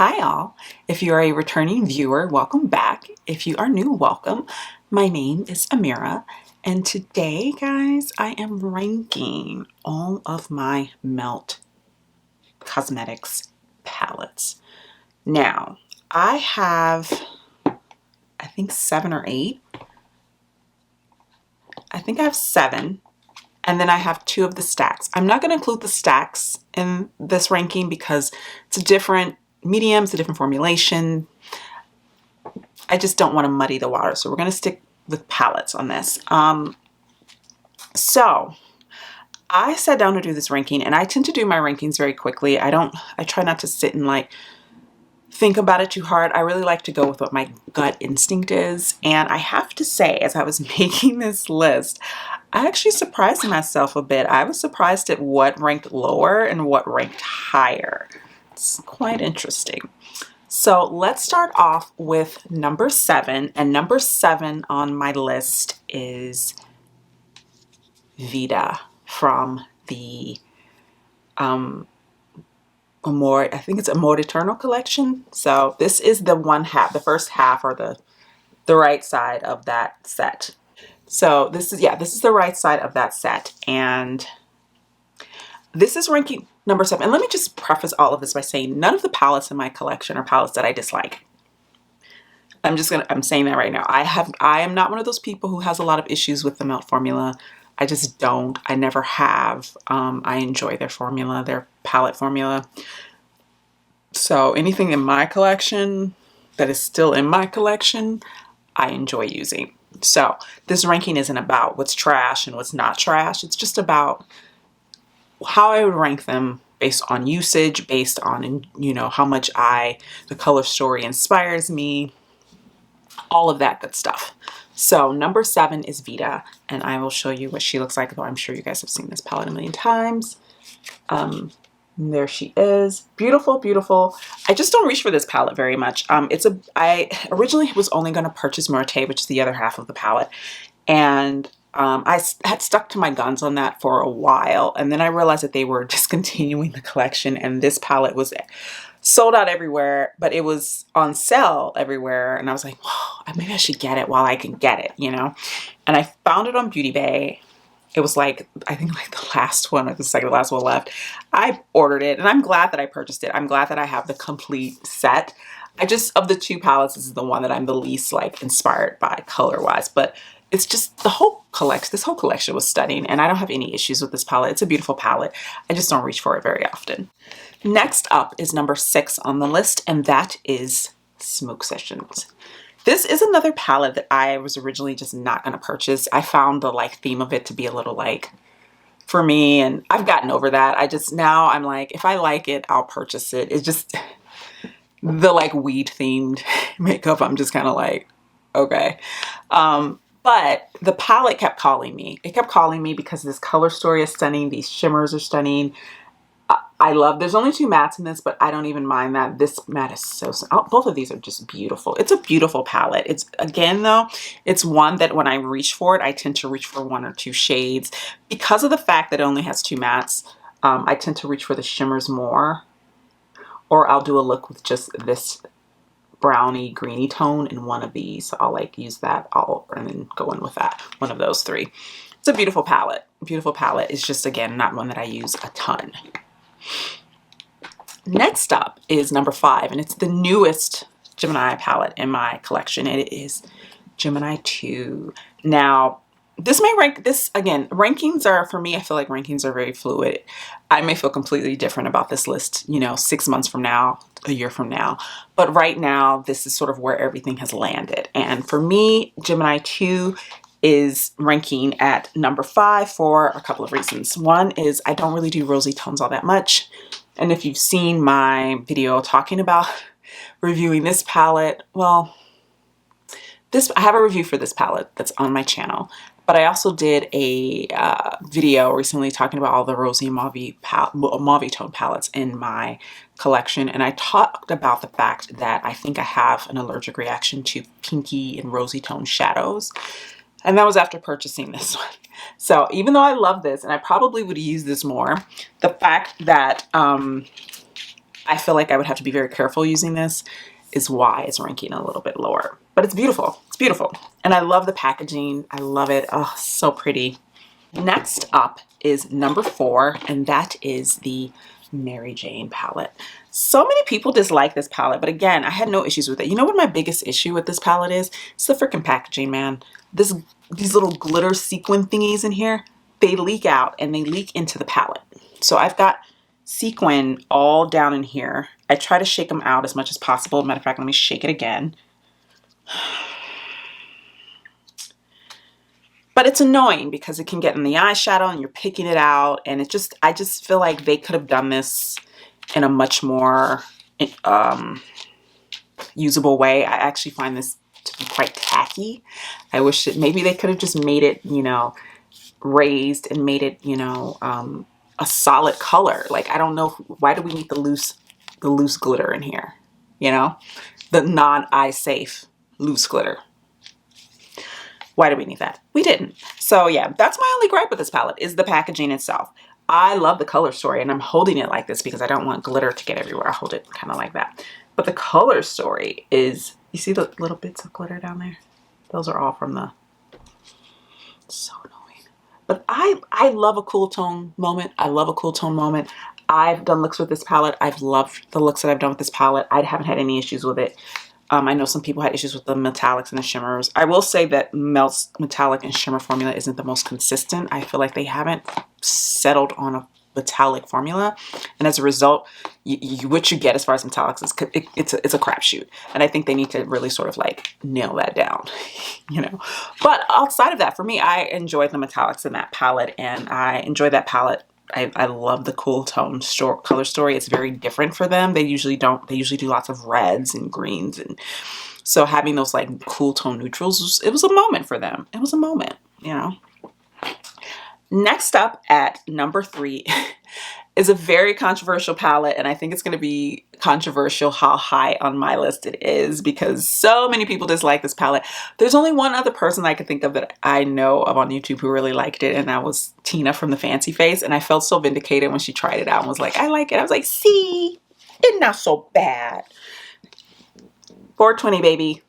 Hi all. If you are a returning viewer, welcome back. If you are new, welcome. My name is Amira, and today, guys, I am ranking all of my Melt Cosmetics palettes. Now, I have, I think 7 or 8. I think I have 7, and then I have 2 of the stacks. I'm not going to include the stacks in this ranking because it's a different medium, it's a different formulation. I just don't want to muddy the water, so we're going to stick with palettes on this. So I sat down to do this ranking, and I tend to do my rankings very quickly. I try not to sit and like think about it too hard. I really like to go with what my gut instinct is. And I have to say, as I was making this list, I actually surprised myself a bit. I was surprised at what ranked lower and what ranked higher. It's quite interesting. So let's start off with number 7, and number 7 on my list is Vida from the I think it's Amor Eternal collection. So this is the the first half, or the right side of that set. So this is the right side of that set, and this is ranking number 7. And let me just preface all of this by saying none of the palettes in my collection are palettes that I dislike. I'm saying that right now. I am not one of those people who has a lot of issues with the Melt formula. I just don't. I never have. I enjoy their formula, their palette formula. So anything in my collection that is still in my collection, I enjoy using. So this ranking isn't about what's trash and what's not trash. It's just about how I would rank them based on usage, based on, you know, how much the color story inspires me, all of that good stuff. So number 7 is Vida, and I will show you what she looks like, though I'm sure you guys have seen this palette a million times. There she is. Beautiful, beautiful. I just don't reach for this palette very much. I originally was only going to purchase Muerte, which is the other half of the palette, and I had stuck to my guns on that for a while, and then I realized that they were discontinuing the collection, and this palette was sold out everywhere, but it was on sale everywhere, and I was like, whoa, maybe I should get it while I can get it, you know? And I found it on Beauty Bay. It was like, I think like the last one or the second to last one left. I ordered it, and I'm glad that I purchased it. I'm glad that I have the complete set. Of the 2 palettes, this is the one that I'm the least like inspired by color-wise, but it's just this whole collection was stunning, and I don't have any issues with this palette. It's a beautiful palette. I just don't reach for it very often. Next up is number 6 on the list, and that is Smoke Sessions. This is another palette that I was originally just not going to purchase. I found the like theme of it to be a little like for me, and I've gotten over that. Now I'm like, if I like it, I'll purchase it. It's just the like weed themed makeup. I'm just kind of like, okay. But the palette kept calling me. It kept calling me because this color story is stunning. These shimmers are stunning. There's only 2 mattes in this, but I don't even mind that. This matte is both of these are just beautiful. It's a beautiful palette. It's one that when I reach for it, I tend to reach for 1 or 2 shades. Because of the fact that it only has 2 mattes, I tend to reach for the shimmers more. Or I'll do a look with just this browny greeny tone in one of these. So I'll like use that and then go in with that, one of those 3. It's a beautiful palette. Beautiful palette. It's just, again, not one that I use a ton. Next up is number 5, and it's the newest Gemini palette in my collection. It is Gemini 2. Now, rankings are, for me, I feel like rankings are very fluid. I may feel completely different about this list, 6 months from now, a year from now. But right now, this is sort of where everything has landed. And for me, Gemini 2 is ranking at number 5 for a couple of reasons. One is I don't really do rosy tones all that much. And if you've seen my video talking about reviewing this palette, well, I have a review for this palette that's on my channel. But I also did a video recently talking about all the rosy and mauve tone palettes in my collection. And I talked about the fact that I think I have an allergic reaction to pinky and rosy tone shadows. And that was after purchasing this one. So even though I love this, and I probably would use this more, the fact that I feel like I would have to be very careful using this, is why it's ranking a little bit lower. But it's beautiful. It's beautiful. And I love the packaging. I love it. Oh, so pretty. Next up is number 4, and that is the Mary Jane palette. So many people dislike this palette, but again, I had no issues with it. You know what my biggest issue with this palette is? It's the freaking packaging, man. These little glitter sequin thingies in here, they leak out and they leak into the palette. So I've got sequin all down in here. I try to shake them out as much as possible. Matter of fact, let me shake it again. But it's annoying because it can get in the eyeshadow and you're picking it out, and I just feel like they could have done this in a much more usable way. I actually find this to be quite tacky. I wish that maybe they could have just made it, you know, raised and made it, you know, a solid color. Like, I don't know, why do we need the loose glitter in here? You know, the non-eye safe loose glitter. Why do we need that? We didn't. So yeah, that's my only gripe with this palette, is the packaging itself. I love the color story, and I'm holding it like this because I don't want glitter to get everywhere. I hold it kind of like that. But the color story is, you see the little bits of glitter down there? Those are all from the, so annoying. But I love a cool tone moment. I love a cool tone moment. I've done looks with this palette. I've loved the looks that I've done with this palette. I haven't had any issues with it. I know some people had issues with the metallics and the shimmers. I will say that Melt's metallic and shimmer formula isn't the most consistent. I feel like they haven't settled on a metallic formula, and as a result, what you get as far as metallics is it's a crapshoot. And I think they need to really sort of like nail that down, you know. But outside of that, for me, I enjoyed the metallics in that palette, and I enjoy that palette. I love the cool tone color story. It's very different for them. They usually don't. They usually do lots of reds and greens, and so having those like cool tone neutrals, it was a moment for them. It was a moment, you know. Next up at number 3 is a very controversial palette, and I think it's going to be controversial how high on my list it is because so many people dislike this palette. There's only one other person I can think of that I know of on YouTube who really liked it, and that was Tina from the Fancy Face, and I felt so vindicated when she tried it out and was like, I like it. I was like, see, it's not so bad. 420, baby.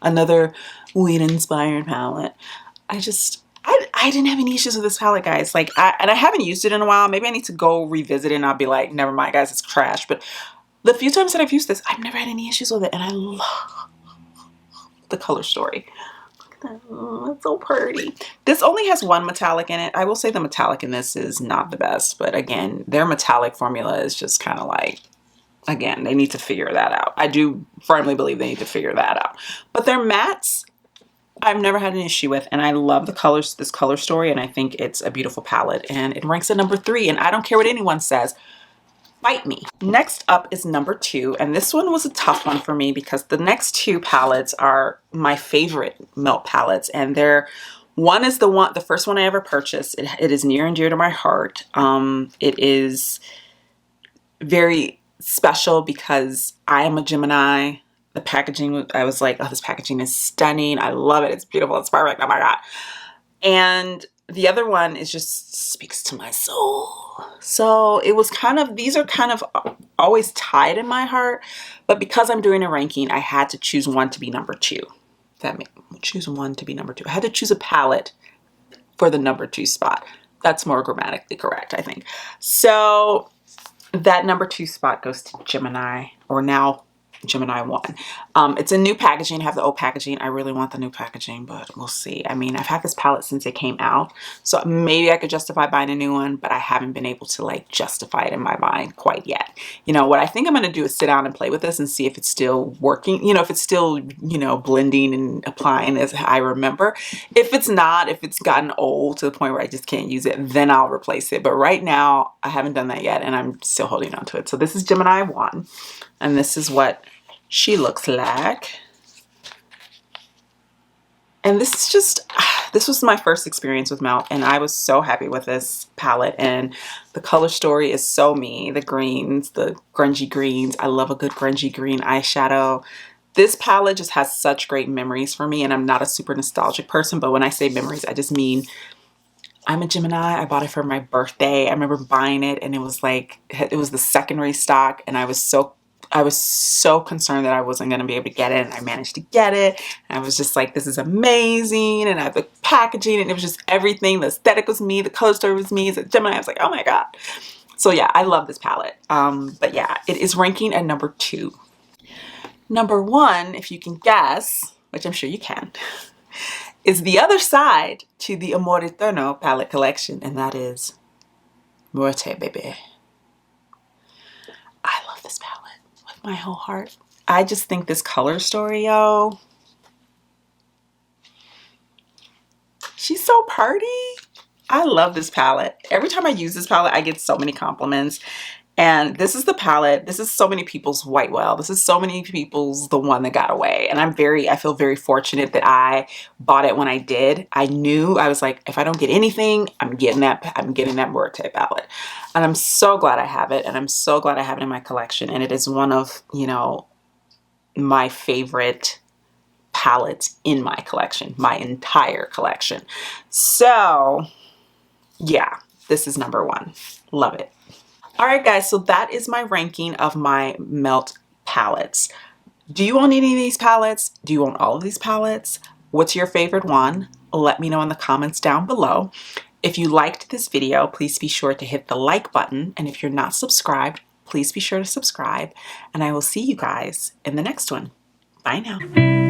Another weed-inspired palette. I didn't have any issues with this palette, guys. Like, and I haven't used it in a while. Maybe I need to go revisit it and I'll be like, never mind, guys, it's trash. But the few times that I've used this, I've never had any issues with it. And I love the color story. Look at that. Oh, it's so pretty. This only has one metallic in it. I will say the metallic in this is not the best. But again, their metallic formula is just kind of like, again, they need to figure that out. I do firmly believe they need to figure that out. But their mattes, I've never had an issue with, and I love the colors, this color story, and I think it's a beautiful palette, and it ranks at number 3, and I don't care what anyone says. Fight me. Next up is number 2, and this one was a tough one for me because the next 2 palettes are my favorite Melt palettes, and one is the first one I ever purchased. It is near and dear to my heart. It is very special because I am a Gemini. The packaging, I was like, oh, this packaging is stunning. I love it. It's beautiful. It's perfect. Oh my God. And the other one is just speaks to my soul. So it was kind of, these are kind of always tied in my heart. But because I'm doing a ranking, I had to choose one to be number 2. Choose one to be number 2. I had to choose a palette for the number 2 spot. That's more grammatically correct, I think. So that number 2 spot goes to Gemini, or now Gemini 1. It's a new packaging. I have the old packaging. I really want the new packaging, but we'll see. I mean, I've had this palette since it came out, so maybe I could justify buying a new one, but I haven't been able to like justify it in my mind quite yet. You know, what I think I'm going to do is sit down and play with this and see if it's still working, you know, if it's still, you know, blending and applying as I remember. If it's not, if it's gotten old to the point where I just can't use it, then I'll replace it. But right now, I haven't done that yet, and I'm still holding on to it. So this is Gemini 1. And this is what she looks like. And this is just, this was my first experience with Melt, and I was so happy with this palette. And the color story is so me. The greens, the grungy greens. I love a good grungy green eyeshadow. This palette just has such great memories for me, and I'm not a super nostalgic person, but when I say memories, I just mean I'm a Gemini. I bought it for my birthday. I remember buying it and it was like, it was the second restock, and I was so concerned that I wasn't going to be able to get it, and I managed to get it. And I was just like, this is amazing. And I have the packaging, and it was just everything. The aesthetic was me. The color story was me. As a Gemini, I was like, oh my God. So yeah, I love this palette. But yeah, it is ranking at number 2. Number 1, if you can guess, which I'm sure you can, is the other side to the Amor Eterno palette collection, and that is Muerte, baby. I love this palette with my whole heart. I just think this color story, yo. She's so pretty. I love this palette. Every time I use this palette, I get so many compliments. And this is the palette. This is so many people's white whale. This is so many people's the one that got away. And I feel very fortunate that I bought it when I did. I knew, I was like, if I don't get anything, I'm getting that Muerte palette. And I'm so glad I have it. And I'm so glad I have it in my collection. And it is one of, you know, my favorite palettes in my collection, my entire collection. So yeah, this is number 1. Love it. All right, guys, so that is my ranking of my Melt palettes. Do you own any of these palettes? Do you own all of these palettes? What's your favorite one? Let me know in the comments down below. If you liked this video, please be sure to hit the like button. And if you're not subscribed, please be sure to subscribe. And I will see you guys in the next one. Bye now.